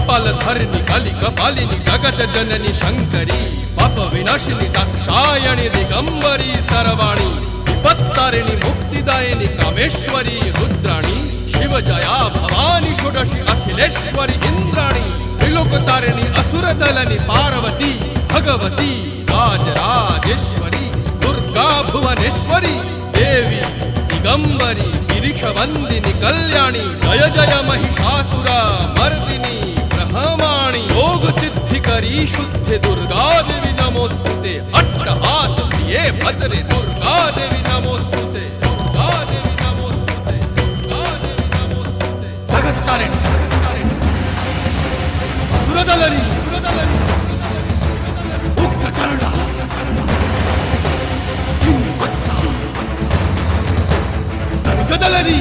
कपालधरिणि कलि कपालिनि जगत जननी शंकरी पाप विनाशिनी दाक्षायणी दिगंबरी सर्वाणी विपत्तारिणी मुक्तिदायिनी कामेश्वरी रुद्राणी शिव जया भवानी षोडशी अखिलेश्वरी इंद्राणी त्रिलोकतारिणी असुरदलनि पार्वती भगवती राजराजेश्वरी दुर्गा भुवनेश्वरी देवी दिगंबरी गिरिशवंदिनी कल्याणी जय जय महिषासुर मर्दिनी ब्रह्माणी योग सिद्धिकरी शुद्धि दुर्गा देवी नमोस्तुते अट्टहास प्रिये भद्रे दुर्गा देवी नमोस्तुते दुर्गा देवी नमोस्तुते दुर्गा देवी नमोस्तुते जगत तारिणी सुरदलनी उग्रचरणा चिन्मस्ता जदलनी